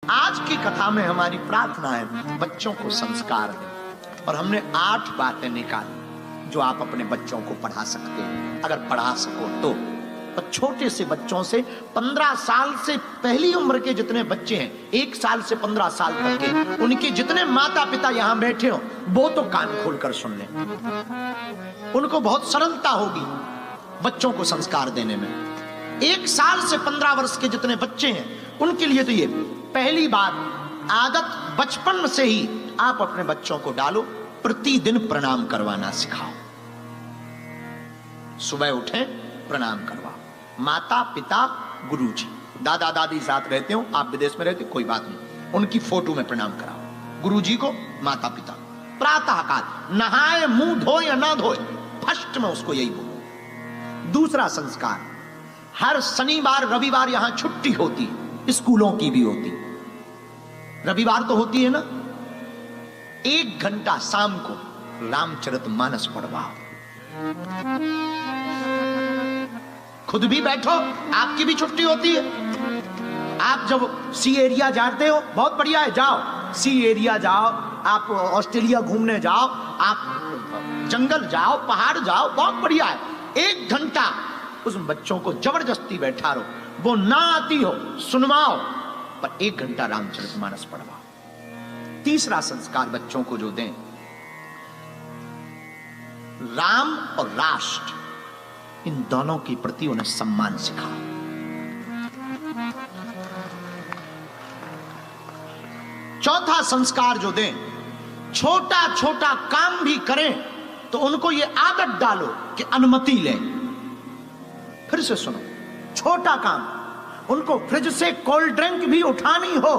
आज की कथा में हमारी प्रार्थना है बच्चों को संस्कार दें, और हमने 8 बातें निकाली जो आप अपने बच्चों को पढ़ा सकते हैं, अगर पढ़ा सको तो। और छोटे से बच्चों से 15 साल से पहली उम्र के जितने बच्चे हैं, 1 साल से 15 साल तक के, उनके जितने माता पिता यहां बैठे हो वो तो कान खोलकर सुन लें। उनको बहुत सरलता होगी बच्चों को संस्कार देने में। 1 साल से 15 वर्ष के जितने बच्चे हैं उनके लिए तो ये पहली बात, आदत बचपन से ही आप अपने बच्चों को डालो, प्रतिदिन प्रणाम करवाना सिखाओ। सुबह उठे प्रणाम करवाओ। माता पिता गुरुजी, दादा दादी साथ रहते हो, आप विदेश में रहते हो, कोई बात नहीं, उनकी फोटो में प्रणाम कराओ। गुरुजी को, माता पिता। प्रातः काल नहाए मुंह धोए या ना धोए, फर्स्ट में उसको यही बोलो। दूसरा संस्कार, हर शनिवार रविवार यहां छुट्टी होती है, स्कूलों की भी होती, रविवार तो होती है ना, 1 घंटा शाम को रामचरितमानस पढ़वाओ। खुद भी बैठो, आपकी भी छुट्टी होती है। आप जब सी एरिया जाते हो, बहुत बढ़िया है, जाओ सी एरिया जाओ, आप ऑस्ट्रेलिया घूमने जाओ, आप जंगल जाओ, पहाड़ जाओ, बहुत बढ़िया है। 1 घंटा उस बच्चों को जबरदस्ती बैठा रहो, वो ना आती हो सुनवाओ, पर 1 घंटा रामचरितमानस पढ़वाओ। तीसरा संस्कार बच्चों को जो दें, राम और राष्ट्र, इन दोनों के प्रति उन्हें सम्मान सिखाओ। चौथा संस्कार जो दें, छोटा छोटा काम भी करें तो उनको ये आदत डालो कि अनुमति लें। फिर से सुनो, छोटा काम, उनको फ्रिज से कोल्ड ड्रिंक भी उठानी हो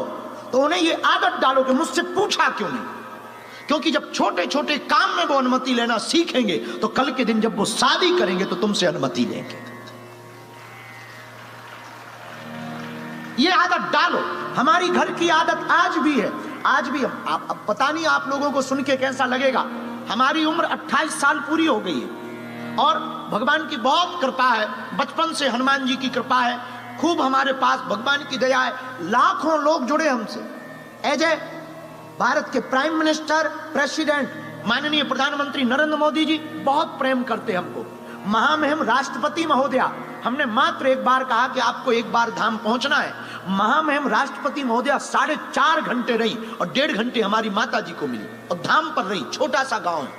तो उन्हें ये आदत डालो कि मुझसे पूछा क्यों नहीं। क्योंकि जब छोटे छोटे काम में वो अनुमति लेना सीखेंगे तो कल के दिन जब वो शादी करेंगे तो तुमसे अनुमति लेंगे। ये आदत डालो। हमारी घर की आदत आज भी है, आज भी अब पता नहीं आप लोगों को सुन के कैसा लगेगा, हमारी उम्र 28 साल पूरी हो गई है और भगवान की बहुत कृपा है, बचपन से हनुमान जी की कृपा है, खूब हमारे पास भगवान की दया है, लाखों लोग जुड़े हमसे। अजय, भारत के प्राइम मिनिस्टर, प्रेसिडेंट, माननीय प्रधानमंत्री नरेंद्र मोदी जी बहुत प्रेम करते हमको। महामहिम राष्ट्रपति महोदया, हमने मात्र एक बार कहा कि आपको एक बार धाम पहुंचना है, महामहिम राष्ट्रपति महोदया 4.5 घंटे रही और 1.5 घंटे हमारी माता जी को मिली और धाम पर रही। छोटा सा गांव है,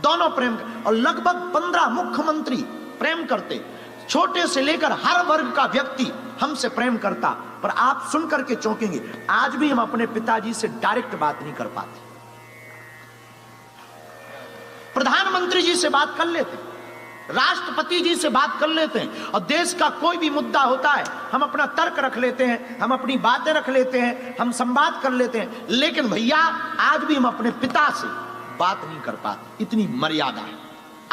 दोनों प्रेम, और लगभग 15 मुख्यमंत्री प्रेम करते। छोटे से लेकर हर वर्ग का व्यक्ति हमसे प्रेम करता। पर आप सुनकर के चौंकेंगे, आज भी हम अपने पिताजी से डायरेक्ट बात नहीं कर पाते। प्रधानमंत्री जी से बात कर लेते, राष्ट्रपति जी से बात कर लेते हैं, और देश का कोई भी मुद्दा होता है हम अपना तर्क रख लेते हैं, हम अपनी बातें रख लेते हैं, हम संवाद कर लेते हैं। लेकिन भैया आज भी हम अपने पिता से बात नहीं कर पाते, इतनी मर्यादा है।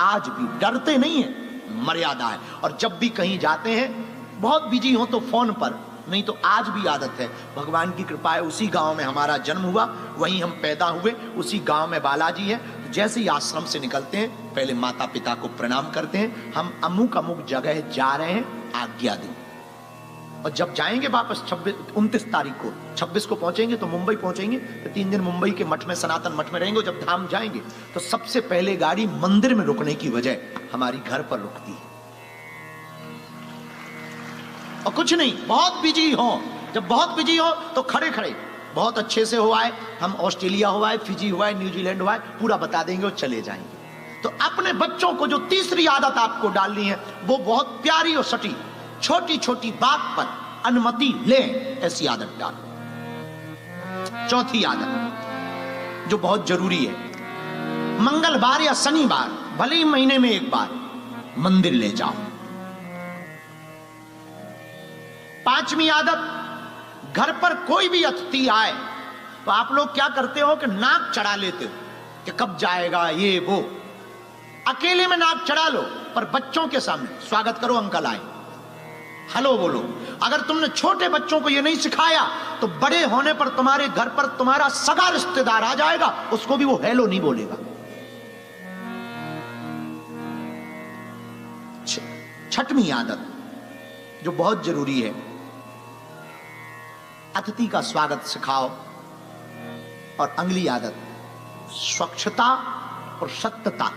आज भी डरते नहीं है, मर्यादा है। और जब भी कहीं जाते हैं, बहुत बिजी हो तो फोन पर, नहीं तो आज भी आदत है। भगवान की कृपा है, उसी गांव में हमारा जन्म हुआ, वहीं हम पैदा हुए, उसी गांव में बालाजी है। तो जैसे ही आश्रम से निकलते हैं पहले माता पिता को प्रणाम करते हैं, हम अमुक अमुक जगह जा रहे हैं, आज्ञा दें। और जब जाएंगे वापस 29 तारीख को, 26 को पहुंचेंगे तो मुंबई पहुंचेंगे, तो 3 दिन मुंबई के मठ में, सनातन मठ में रहेंगे। जब धाम जाएंगे तो सबसे पहले गाड़ी मंदिर में रुकने की वजह हमारी घर पर रुकती है। और कुछ नहीं, बहुत बिजी हो, जब बहुत बिजी हो तो खड़े खड़े बहुत अच्छे से हुआ है, हम ऑस्ट्रेलिया हुआ है, फिजी हुआ है, न्यूजीलैंड हुआ है, पूरा बता देंगे और चले जाएंगे। तो अपने बच्चों को जो तीसरी आदत आपको डालनी है वो बहुत प्यारी और सटी, छोटी छोटी बात पर अनुमति ले, ऐसी आदत डालो। चौथी आदत जो बहुत जरूरी है, मंगलवार या शनिवार, भले ही महीने में एक बार, मंदिर ले जाओ। 5वीं आदत, घर पर कोई भी अतिथि आए तो आप लोग क्या करते हो कि नाक चढ़ा लेते हो कि कब जाएगा ये वो। अकेले में नाक चढ़ा लो, पर बच्चों के सामने स्वागत करो, अंकल आए, हेलो बोलो। अगर तुमने छोटे बच्चों को ये नहीं सिखाया तो बड़े होने पर तुम्हारे घर पर तुम्हारा सगा रिश्तेदार आ जाएगा, उसको भी वो हेलो नहीं बोलेगा। 6वीं आदत जो बहुत जरूरी है, अतिथि का स्वागत सिखाओ और अगली आदत स्वच्छता और सत्यता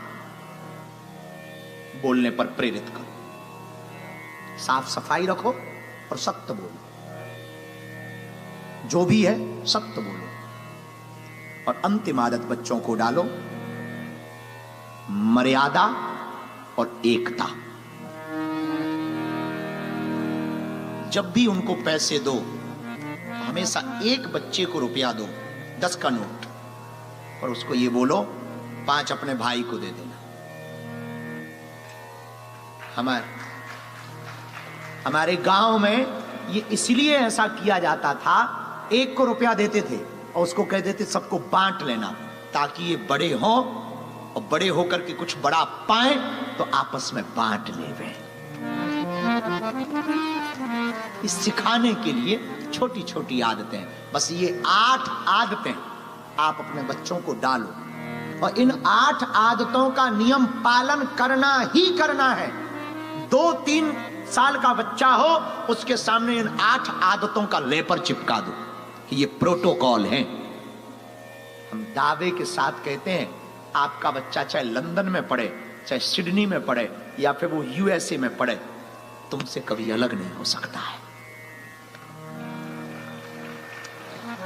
बोलने पर प्रेरित करो। साफ सफाई रखो और सत्य बोलो, जो भी है सत्य बोलो। और अंतिम आदत बच्चों को डालो मर्यादा और एकता। जब भी उनको पैसे दो तो हमेशा एक बच्चे को रुपया दो, 10 का नोट, और उसको ये बोलो 5 अपने भाई को दे देना। हमारे गांव में ये इसलिए ऐसा किया जाता था, एक को रुपया देते थे और उसको कहते थे सबको बांट लेना, ताकि ये बड़े हों और बड़े होकर के कुछ बड़ा पाए तो आपस में बांट लेवे। इस सिखाने के लिए छोटी छोटी आदतें, बस ये 8 आदतें आप अपने बच्चों को डालो और इन 8 आदतों का नियम पालन करना ही करना है। 2-3 साल का बच्चा हो, उसके सामने इन 8 आदतों का लेपर चिपका दो कि ये प्रोटोकॉल है। हम दावे के साथ कहते हैं आपका बच्चा चाहे लंदन में पढ़े, चाहे सिडनी में पढ़े या फिर वो यूएसए में पढ़े, तुमसे कभी अलग नहीं हो सकता है।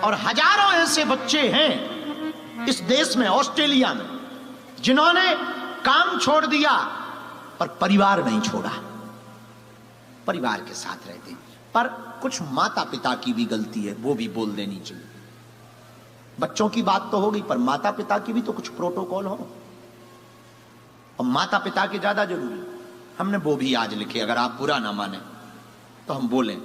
और हजारों ऐसे बच्चे हैं इस देश में, ऑस्ट्रेलिया में, जिन्होंने काम छोड़ दिया पर परिवार नहीं छोड़ा, परिवार के साथ रहते। पर कुछ माता पिता की भी गलती है, वो भी बोल देनी चाहिए। बच्चों की बात तो होगी, पर माता पिता की भी तो कुछ प्रोटोकॉल हो, और माता पिता के ज्यादा जरूरी। हमने वो भी आज लिखे, अगर आप बुरा ना माने तो हम बोलें।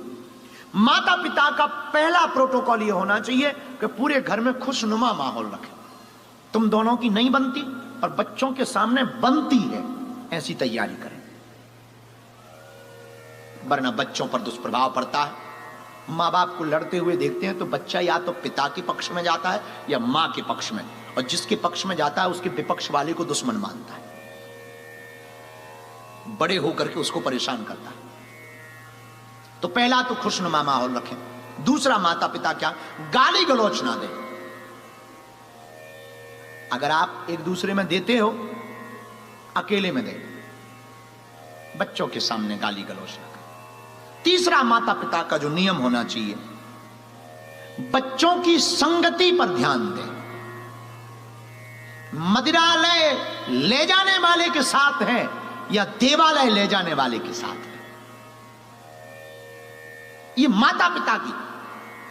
माता पिता का पहला प्रोटोकॉल ये होना चाहिए कि पूरे घर में खुशनुमा माहौल रखें। तुम दोनों की नहीं बनती और बच्चों के सामने बनती है, ऐसी तैयारी करें, वरना बच्चों पर दुष्प्रभाव पड़ता है। माँ बाप को लड़ते हुए देखते हैं तो बच्चा या तो पिता के पक्ष में जाता है या माँ के पक्ष में, और जिसके पक्ष में जाता है उसके विपक्ष वाले को दुश्मन मानता है, बड़े होकर के उसको परेशान करता है। तो पहला तो खुशनुमा माहौल रखें। दूसरा, माता पिता क्या गाली गलौच ना दें। अगर आप एक दूसरे में देते हो, अकेले में दें, बच्चों के सामने गाली गलौच ना करें। तीसरा, माता पिता का जो नियम होना चाहिए, बच्चों की संगति पर ध्यान दें। मदिरालय ले जाने वाले के साथ हैं या देवालय ले जाने वाले के साथ है, ये माता पिता की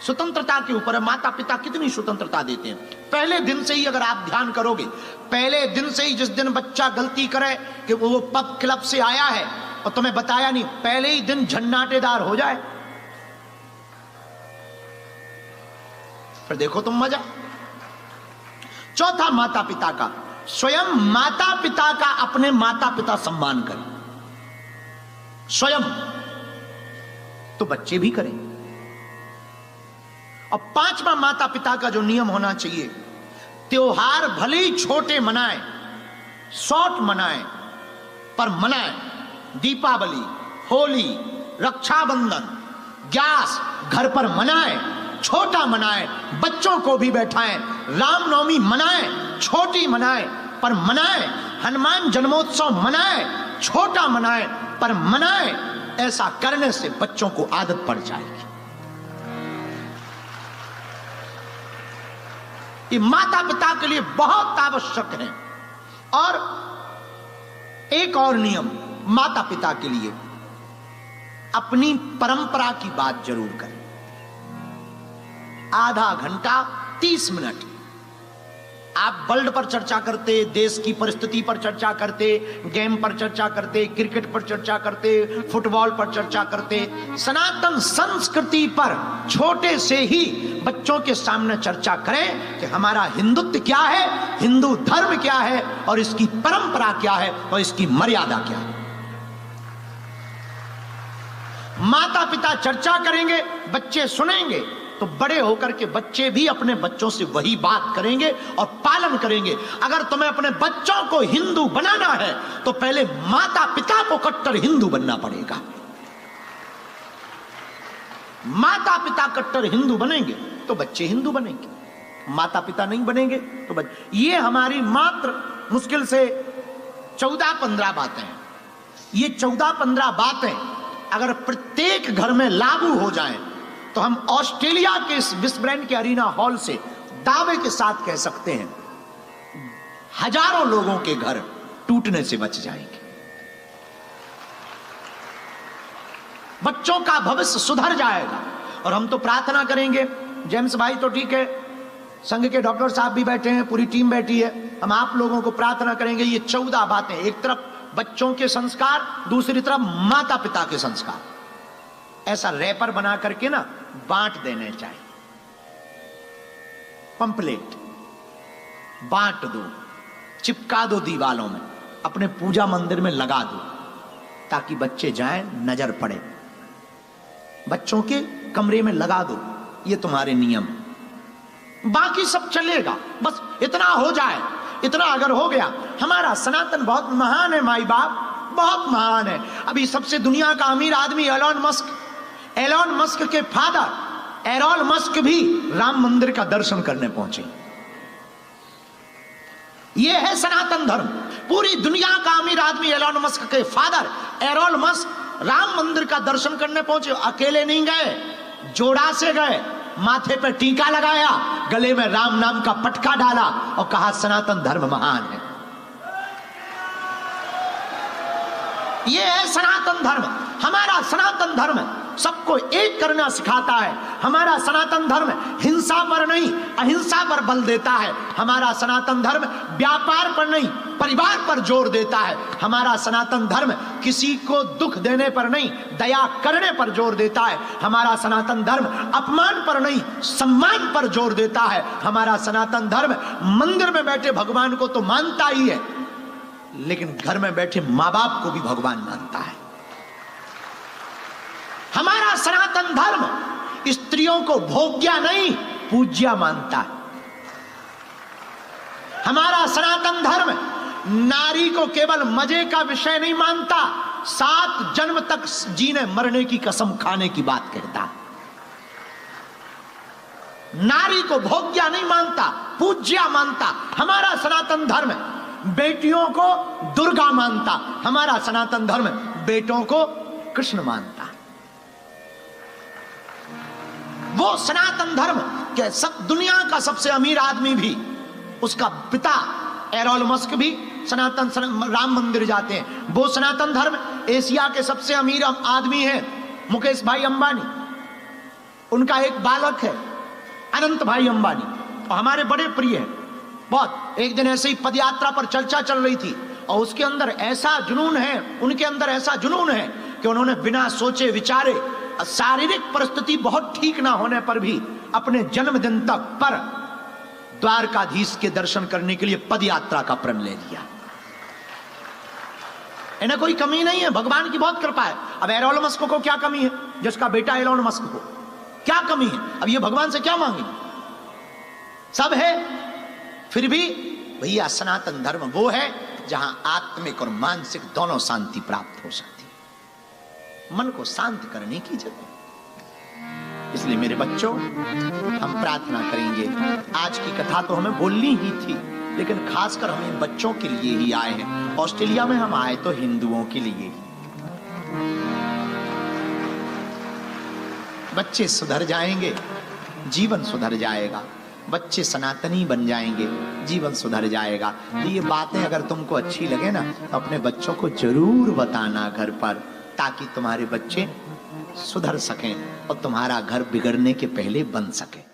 स्वतंत्रता के ऊपर है। माता पिता कितनी स्वतंत्रता देते हैं। पहले दिन से ही अगर आप ध्यान करोगे, पहले दिन से ही, जिस दिन बच्चा गलती करे कि वो पब क्लब से आया है और तुम्हें बताया नहीं, पहले ही दिन झन्नाटेदार हो जाए, फिर देखो तुम मजा। चौथा, माता पिता का, स्वयं माता पिता का अपने माता पिता सम्मान करें, स्वयं तो बच्चे भी करें। और पांचवा, माता पिता का जो नियम होना चाहिए, त्योहार भले ही छोटे मनाएं, शॉर्ट मनाएं, पर मनाएं। दीपावली, होली, रक्षाबंधन, ग्यास घर पर मनाएं, छोटा मनाएं, बच्चों को भी बैठाएं। रामनवमी मनाएं, छोटी मनाएं पर मनाएं। हनुमान जन्मोत्सव मनाएं, छोटा मनाएं पर मनाएं। ऐसा करने से बच्चों को आदत पड़ जाएगी। ये माता पिता के लिए बहुत आवश्यक है। और एक और नियम माता पिता के लिए, अपनी परंपरा की बात जरूर करें। आधा घंटा 30 मिनट आप वर्ल्ड पर चर्चा करते, देश की परिस्थिति पर चर्चा करते, गेम पर चर्चा करते, क्रिकेट पर चर्चा करते, फुटबॉल पर चर्चा करते, सनातन संस्कृति पर छोटे से ही बच्चों के सामने चर्चा करें कि हमारा हिंदुत्व क्या है, हिंदू धर्म क्या है, और इसकी परंपरा क्या है, और इसकी मर्यादा क्या है। माता पिता चर्चा करेंगे, बच्चे सुनेंगे, तो बड़े होकर के बच्चे भी अपने बच्चों से वही बात करेंगे और पालन करेंगे। अगर तुम्हें अपने बच्चों को हिंदू बनाना है तो पहले माता पिता को कट्टर हिंदू बनना पड़ेगा। माता पिता कट्टर हिंदू बनेंगे तो बच्चे हिंदू बनेंगे, माता पिता नहीं बनेंगे तो बच्चे। ये हमारी मात्र मुश्किल से 14-15 बातें हैं। ये 14-15 बातें अगर प्रत्येक घर में लागू हो जाएं तो हम ऑस्ट्रेलिया के इस विस्ब्रेंट के अरीना हॉल से दावे के साथ कह सकते हैं हजारों लोगों के घर टूटने से बच जाएंगे। बच्चों का भविष्य सुधर जाएगा। और हम तो प्रार्थना करेंगे, जेम्स भाई तो ठीक है, संघ के डॉक्टर साहब भी बैठे हैं, पूरी टीम बैठी है, हम आप लोगों को प्रार्थना करेंगे ये 14 बातें, एक तरफ बच्चों के संस्कार, दूसरी तरफ माता पिता के संस्कार, ऐसा रैपर बना करके ना बांट देने चाहिए। पंपलेट बांट दो, चिपका दो दीवालों में, अपने पूजा मंदिर में लगा दो, ताकि बच्चे जाएं, नजर पड़े। बच्चों के कमरे में लगा दो, ये तुम्हारे नियम, बाकी सब चलेगा। बस इतना हो जाए, इतना अगर हो गया, हमारा सनातन बहुत महान है माई बाप, बहुत महान है। अभी सबसे दुनिया का अमीर आदमी एलोन मस्क के फादर एरोल मस्क भी राम मंदिर का दर्शन करने पहुंचे। यह है सनातन धर्म। पूरी दुनिया का अमीर आदमी एलोन मस्क के फादर एरोल मस्क राम मंदिर का दर्शन करने पहुंचे। अकेले नहीं गए, जोड़ा से गए, माथे पे टीका लगाया, गले में राम नाम का पटका डाला और कहा सनातन धर्म महान है। यह है सनातन धर्म। हमारा सनातन धर्म सबको एक करना सिखाता है। हमारा सनातन धर्म हिंसा पर नहीं, अहिंसा पर बल देता है। हमारा सनातन धर्म व्यापार पर नहीं, परिवार पर जोर देता है। हमारा सनातन धर्म किसी को दुख देने पर नहीं, दया करने पर जोर देता है। हमारा सनातन धर्म अपमान पर नहीं, सम्मान पर जोर देता है। हमारा सनातन धर्म मंदिर में बैठे भगवान को तो मानता ही है, लेकिन घर में बैठे मां बाप को भी भगवान मानता है। हमारा सनातन धर्म स्त्रियों को भोग्या नहीं, पूज्या मानता है। हमारा सनातन धर्म नारी को केवल मजे का विषय नहीं मानता, 7 जन्म तक जीने मरने की कसम खाने की बात कहता है। नारी को भोग्या नहीं मानता, पूज्या मानता। हमारा सनातन धर्म बेटियों को दुर्गा मानता, हमारा सनातन धर्म बेटों को कृष्ण मानता। वो सनातन धर्म के सब दुनिया का सबसे अमीर आदमी भी, उसका पिता एरोल मस्क भी सनातन राम मंदिर जाते हैं। वो सनातन धर्म एशिया के सबसे अमीर आदमी हैं मुकेश भाई अंबानी, उनका एक बालक है अनंत भाई अंबानी, और हमारे बड़े प्रिय हैं बहुत। एक दिन ऐसे ही पदयात्रा पर चर्चा चल रही थी और उसके अंदर ऐसा जुनून है, उनके अंदर ऐसा जुनून है कि उन्होंने बिना सोचे विचारे, शारीरिक परिस्थिति बहुत ठीक ना होने पर भी अपने जन्मदिन तक पर द्वारकाधीश के दर्शन करने के लिए पदयात्रा का प्रण ले लिया। इन्हें कोई कमी नहीं है, भगवान की बहुत कृपा है। अब एलोन मस्क को क्या कमी है, जिसका बेटा एलोन मस्क को क्या कमी है? अब ये भगवान से क्या मांगे? सब है। फिर भी भैया सनातन धर्म वो है जहां आत्मिक और मानसिक दोनों शांति प्राप्त हो सकती है, मन को शांत करने की जगह। इसलिए मेरे बच्चों, हम प्रार्थना करेंगे। आज की कथा तो हमें बोलनी ही थी, लेकिन खासकर हम इन बच्चों के लिए ही आए हैं। ऑस्ट्रेलिया में हम आए तो हिंदुओं के लिए ही। बच्चे सुधर जाएंगे, जीवन सुधर जाएगा। बच्चे सनातनी बन जाएंगे, जीवन सुधर जाएगा। ये बातें अगर तुमको अच्छी लगे ना, तो अपने बच्चों को जरूर बताना घर पर, ताकि तुम्हारे बच्चे सुधर सकें और तुम्हारा घर बिगड़ने के पहले बन सके।